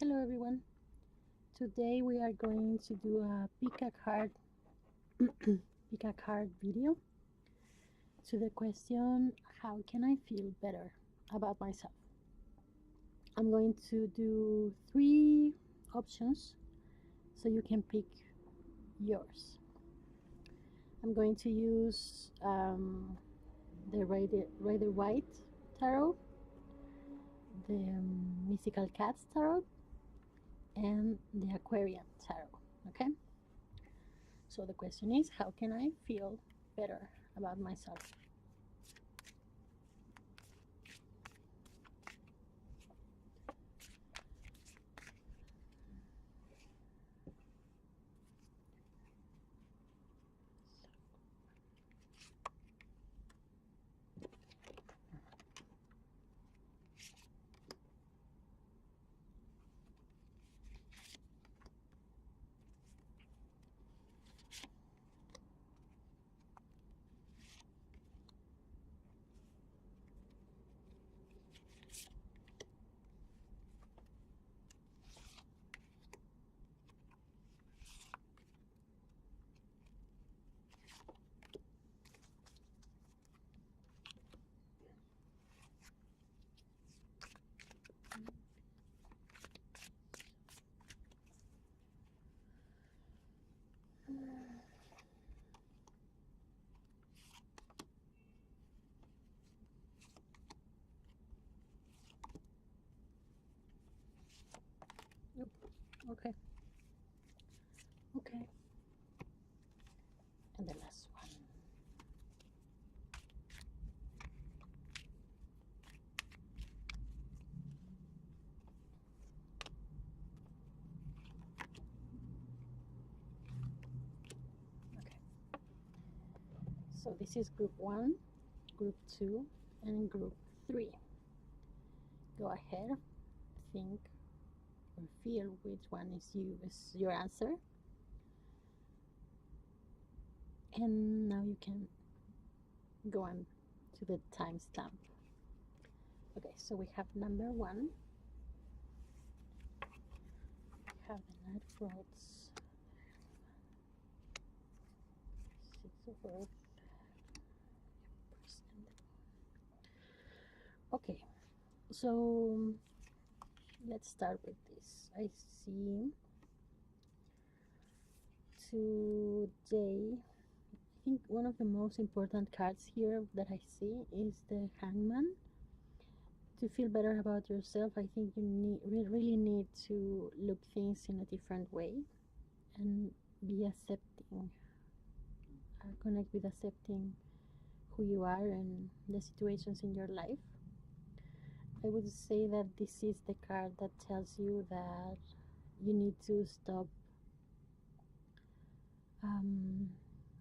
Hello everyone. Today we are going to do a pick a card pick a card video to the question, how can I feel better about myself? I'm going to do 3 options so you can pick yours. I'm going to use the Rider White Tarot, the Mystical Cats Tarot, and the Aquarian Tarot. Okay, so the question is, how can I feel better about myself? Okay. Okay. And the last one. Okay. So this is group 1, group 2, and group 3. Go ahead, think or feel which one is your answer. And now you can go on to the timestamp. Okay, so we have number 1. We have the Knight of Rods, 6 of Earth. Okay, so let's start with this. I see today, I think one of the most important cards here that I see is the Hangman. To feel better about yourself, I think you really need to look things in a different way and be accepting, connect with accepting who you are and the situations in your life. I would say that this is the card that tells you that you need to stop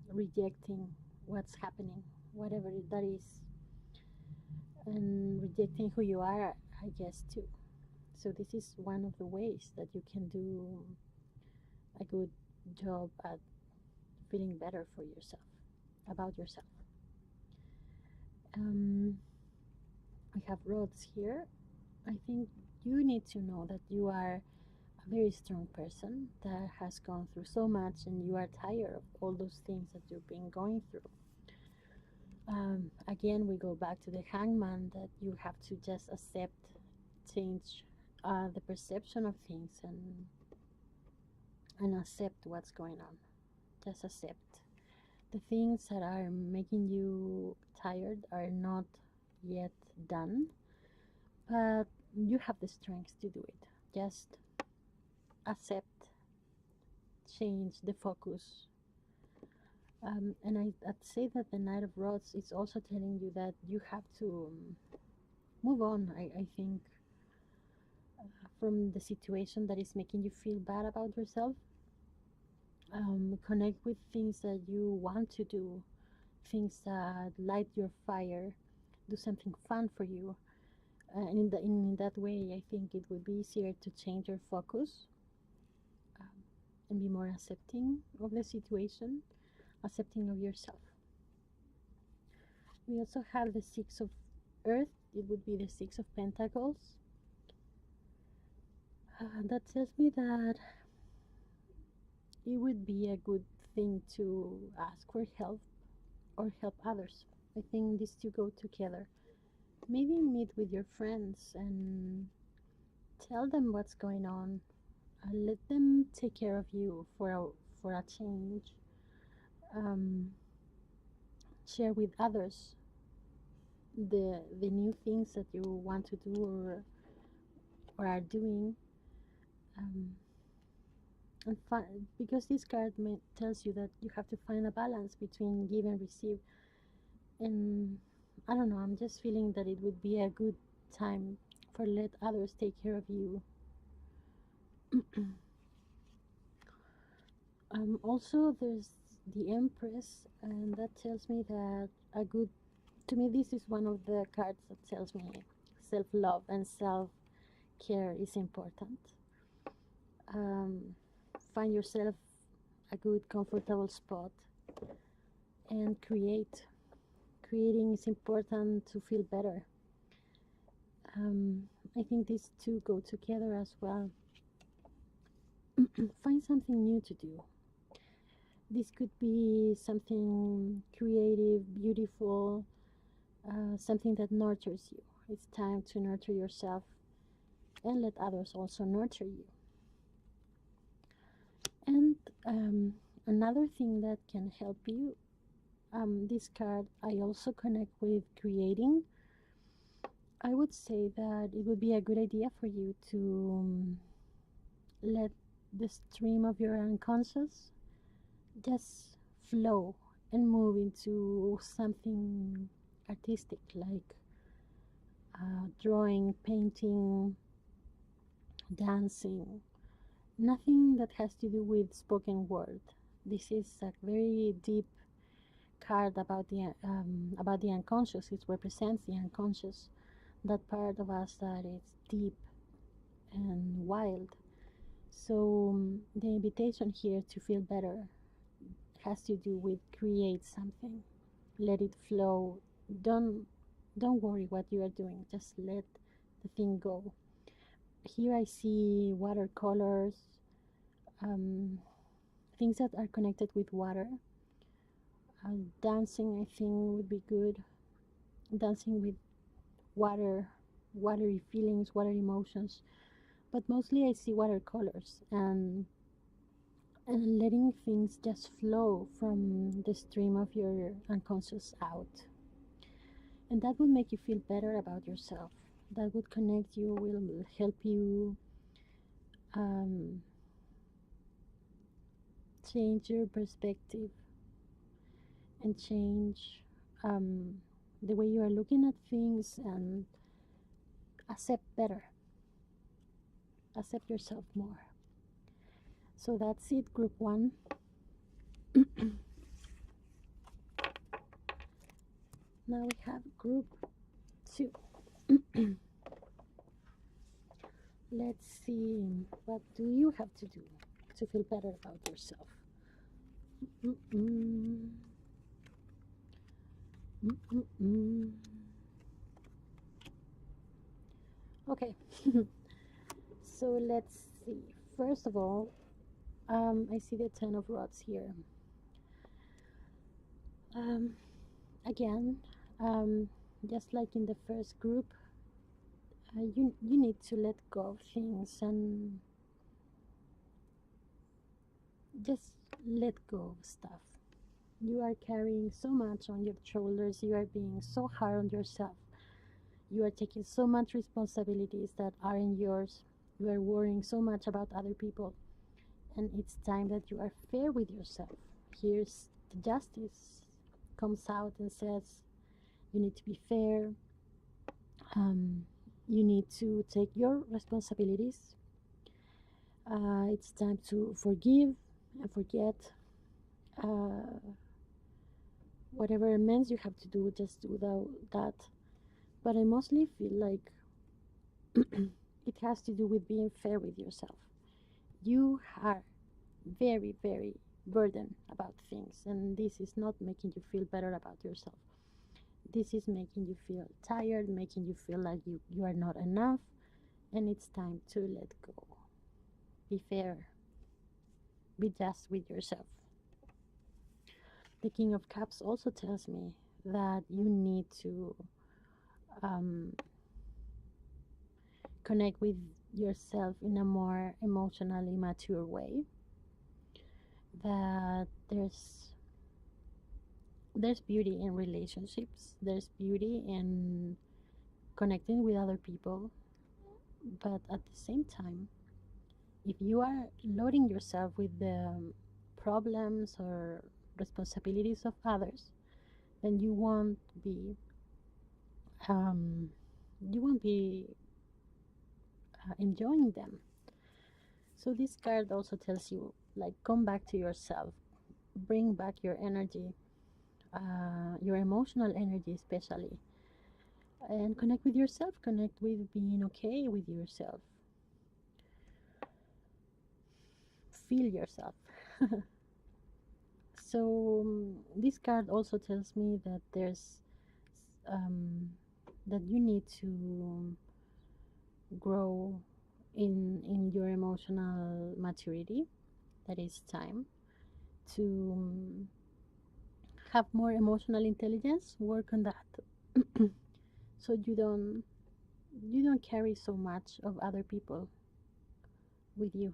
rejecting what's happening, whatever that is, and rejecting who you are, I guess, too. So this is one of the ways that you can do a good job at feeling better for yourself, about yourself. We have rods here. I think you need to know that you are a very strong person that has gone through so much, and you are tired of all those things that you've been going through. Again, we go back to the Hangman, that you have to just accept, change the perception of things, and accept what's going on. Just accept. The things that are making you tired are not yet done, but you have the strength to do it. Just accept, change the focus. And I'd say that the Knight of Rods is also telling you that you have to move on, I think, from the situation that is making you feel bad about yourself. Connect with things that you want to do, things that light your fire, do something fun for you. And in that way, I think it would be easier to change your focus and be more accepting of the situation, accepting of yourself. We also have the 6 of Earth. It would be the 6 of Pentacles. That tells me that it would be a good thing to ask for help or help others. I think these two go together. Maybe meet with your friends and tell them what's going on. Let them take care of you for a change. Um, Share with others the new things that you want to do or are doing. Um, because this card tells you that you have to find a balance between give and receive. And I don't know, I'm just feeling that it would be a good time for let others take care of you. Also, there's the Empress, and that tells me that a good, to me, this is one of the cards that tells me self love and self care is important. Um, Find yourself a good, comfortable spot and create. Creating is important to feel better. I think these two go together as well. Find something new to do. This could be something creative, beautiful, something that nurtures you. It's time to nurture yourself and let others also nurture you. And another thing that can help you, this card, I also connect with creating. I would say that it would be a good idea for you to let the stream of your unconscious just flow and move into something artistic like drawing, painting, dancing. Nothing that has to do with spoken word. This is a very deep card about the unconscious. It represents the unconscious, that part of us that is deep and wild. So the invitation here to feel better has to do with create something, let it flow. Don't don't worry what you are doing, just let the thing go. Here I see watercolors, um, things that are connected with water. Dancing I think would be good, dancing with water, watery feelings, water emotions, but mostly I see watercolors and letting things just flow from the stream of your unconscious out. And that would make you feel better about yourself. That would connect you, will help you um, change your perspective and change um, the way you are looking at things and accept better, accept yourself more. So that's it, group one. Now we have group two. Let's see, what do you have to do to feel better about yourself? Mm-mm. Mm-mm. Okay, so let's see. First of all, I see the Ten of Rods here. Um, Again, just like in the first group, you need to let go of things and just let go of stuff. You are carrying so much on your shoulders. You are being so hard on yourself. You are taking so much responsibilities that aren't yours. You are worrying so much about other people. And it's time that you are fair with yourself. Here's the justice comes out and says you need to be fair. You need to take your responsibilities. It's time to forgive and forget. Uh, Whatever amends you have to do, just do that. But I mostly feel like it has to do with being fair with yourself. You are very, very burdened about things, and this is not making you feel better about yourself. This is making you feel tired, making you feel like you are not enough, and it's time to let go. Be fair. Be just with yourself. The King of Cups also tells me that you need to um, connect with yourself in a more emotionally mature way. That there's beauty in relationships. There's beauty in connecting with other people, but at the same time, if you are loading yourself with the problems or responsibilities of others, then um, you won't be enjoying them. So this card also tells you, like, come back to yourself, bring back your energy, your emotional energy especially, and connect with yourself. Connect with being okay with yourself. Feel yourself. So this card also tells me that um, that you need to grow in your emotional maturity. That is time to have more emotional intelligence. Work on that, so you don't carry so much of other people with you.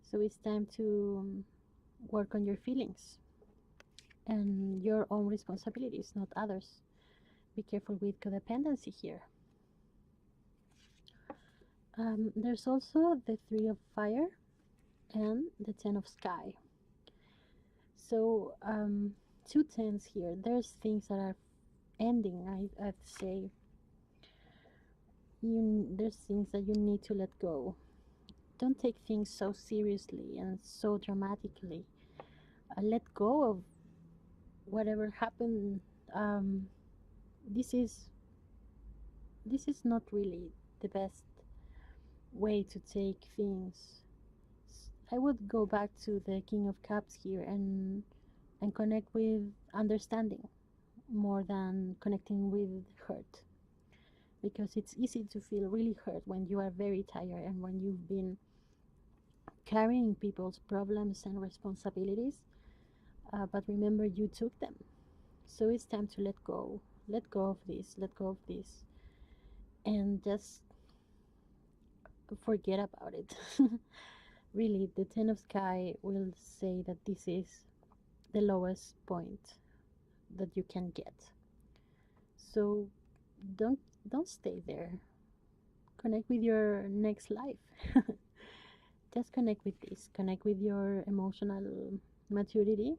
So it's time to work on your feelings and your own responsibilities, not others. Be careful with codependency here. There's also the Three of Fire and the Ten of Sky. So two tens here. There's things that are ending. I'd say there's things that you need to let go. Don't take things so seriously and so dramatically. Let go of whatever happened. Um, this is this is not really the best way to take things. I would go back to the King of Cups here and connect with understanding more than connecting with hurt, because it's easy to feel really hurt when you are very tired and when you've been carrying people's problems and responsibilities, but remember, you took them. So it's time to let go of this, let go of this, and just forget about it. Really, the Ten of Sky will say that this is the lowest point that you can get. So don't don't stay there. Connect with your next life. Just connect with this. Connect with your emotional maturity.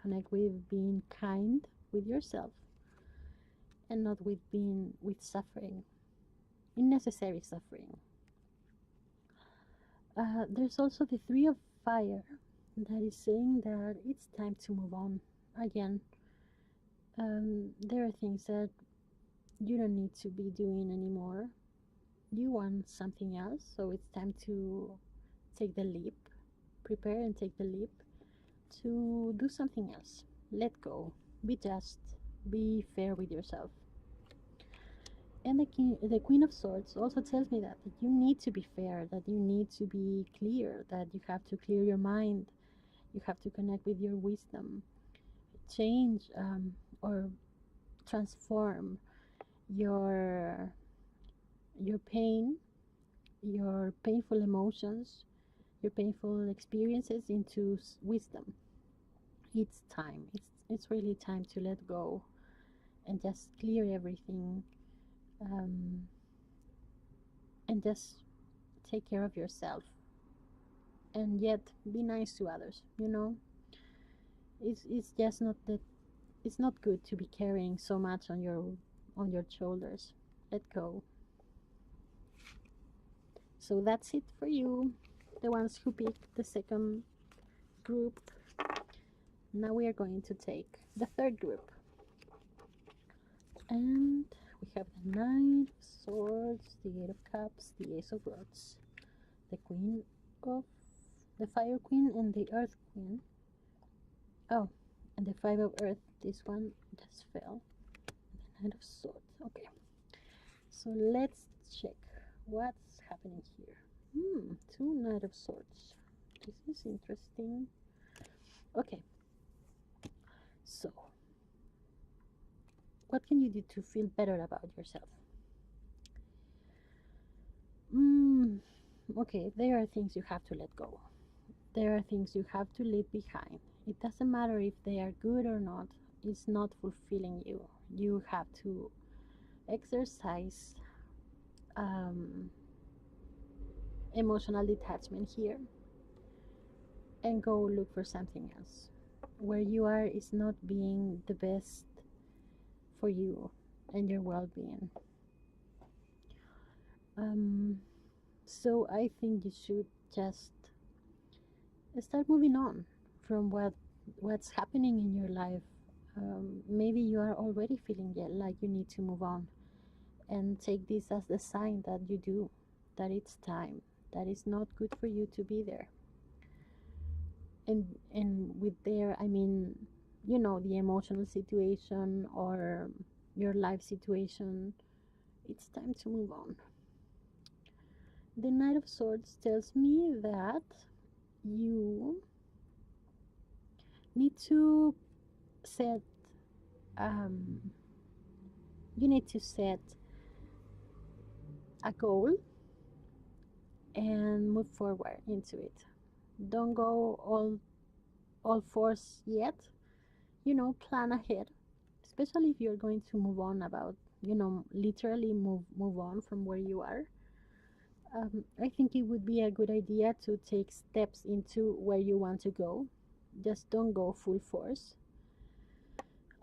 Connect with being kind with yourself and not with suffering, unnecessary suffering. There's also the Three of Fire that is saying that it's time to move on. Again, there are things that you don't need to be doing anymore. You want something else, so it's time to take the leap. Prepare and take the leap to do something else. Let go. Be just. Be fair with yourself. And the Queen of Swords also tells me that you need to be fair, that you need to be clear, that you have to clear your mind, you have to connect with your wisdom, change or transform your pain, your painful emotions, your painful experiences into wisdom. It's time. It's really time to let go and just clear everything, um, and just take care of yourself, and yet be nice to others. It's just not that it's not good to be carrying so much on your shoulders. Let go. So that's it for you, the ones who picked the second group. Now we are going to take the third group, and we have the Nine of Swords, the Eight of Cups, the Ace of Rods, the Queen of the Fire Queen, and the Earth Queen. Oh, and the Five of Earth. This one just fell. The Knight of Swords. Okay, so let's check What's happening here? Two Knight of Swords. This is interesting. Okay, so what can you do to feel better about yourself? Okay, there are things you have to let go. There are things you have to leave behind. It doesn't matter if they are good or not, it's not fulfilling you. You have to exercise um, emotional detachment here and go look for something else. Where you are is not being the best for you and your well being. Um, so I think you should just start moving on from what's happening in your life. Maybe you are already feeling like you need to move on, and take this as the sign that you do, that it's time, that it's not good for you to be there. And with there, I mean, the emotional situation or your life situation. It's time to move on. The Knight of Swords tells me that you need to set um, you need to set a goal and move forward into it. Don't go all force yet. Plan ahead, especially if you're going to move on about, literally move on from where you are. I think it would be a good idea to take steps into where you want to go. Just don't go full force.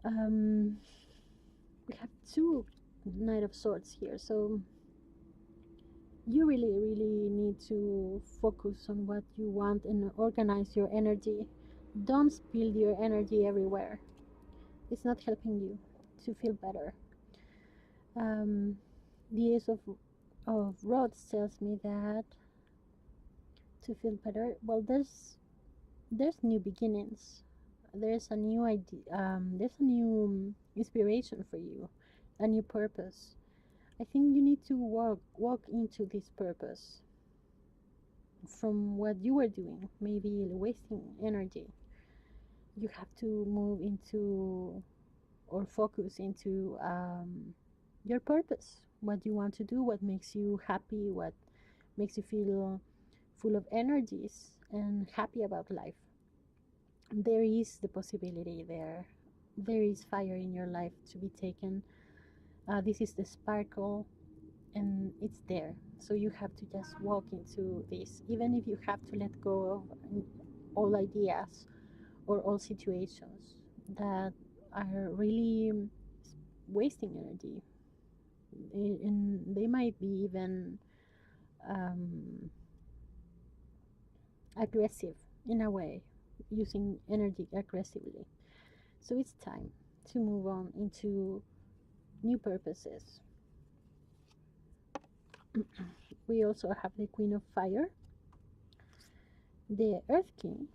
um, we have two Knight of Swords here, so you really, really need to focus on what you want and organize your energy. Don't spill your energy everywhere. It's not helping you to feel better. Um, the Ace of Rods tells me that to feel better, well, there's new beginnings. There's a new idea. There's a new inspiration for you, a new purpose. I think you need to walk into this purpose from what you were doing, maybe wasting energy. You have to move into or focus into your purpose, what you want to do, what makes you happy, what makes you feel full of energies and happy about life. There is the possibility there. There is fire in your life to be taken. This is the sparkle, and it's there. So you have to just walk into this, even if you have to let go of all ideas or all situations that are really wasting energy. And they might be even um, aggressive in a way, using energy aggressively. So it's time to move on into new purposes. We also have the Queen of Fire, the Earth King,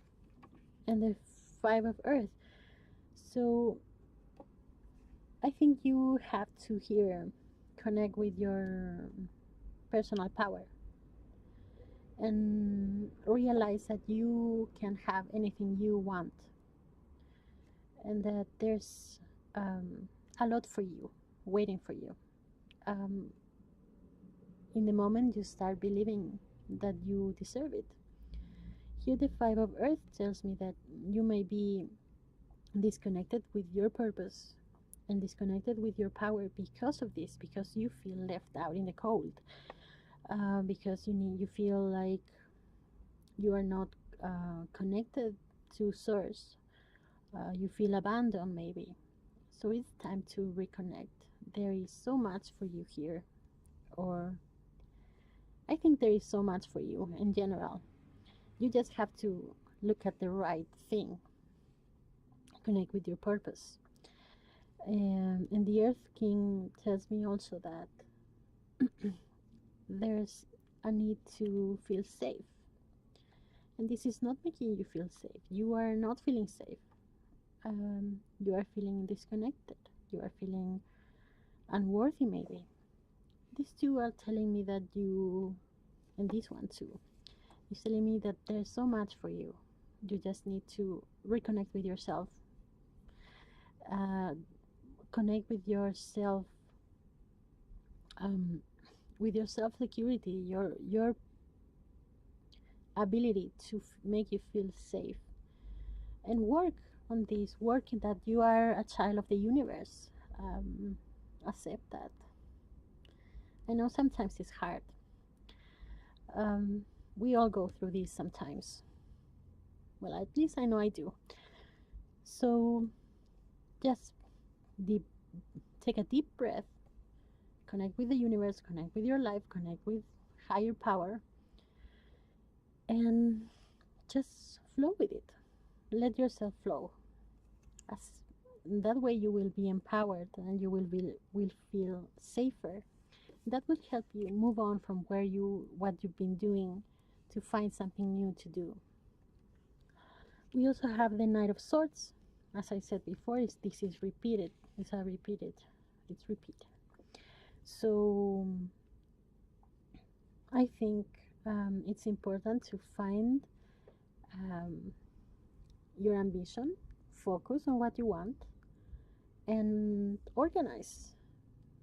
and the Five of Earth. So I think you have to here connect with your personal power and realize that you can have anything you want, and that there's a lot for you waiting for you. Um, in the moment you start believing that you deserve it. Here, the Five of Earth tells me that you may be disconnected with your purpose and disconnected with your power because of this, because you feel left out in the cold, because you feel like you are not connected to source. You feel abandoned, maybe. So it's time to reconnect. There is so much for you here, or I think there is so much for you in general. You just have to look at the right thing, connect with your purpose. And the Earth King tells me also that there's a need to feel safe. And this is not making you feel safe. You are not feeling safe. You are feeling disconnected. You are feeling unworthy, maybe. This two are telling me that you, and this one too, is telling me that there's so much for you. You just need to reconnect with yourself, uh, connect um, with your self security, your ability to make you feel safe, and work on this. Working that you are a child of the universe. Accept that. I know sometimes it's hard. We all go through this sometimes. Well, at least I know I do. So just deep, take a deep breath, connect with the universe, connect with your life, connect with higher power, and just flow with it. Let yourself flow. As that way you will be empowered and you will feel safer. That will help you move on from what you've been doing to find something new to do. We also have the Knight of Swords. As I said before, this is repeated. It's repeat. So I think it's important to find um, your ambition, focus on what you want, and organize.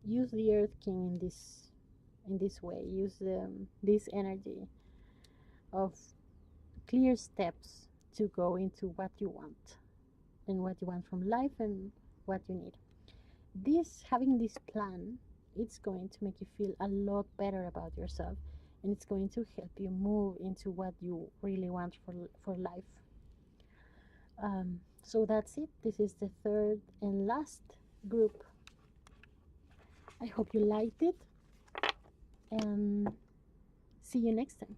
Use the Earth King in this way. Use this energy of clear steps to go into what you want and what you want from life and what you need. Having this plan, it's going to make you feel a lot better about yourself, and it's going to help you move into what you really want for life. So that's it. This is the third and last group. I hope you liked it, and see you next time.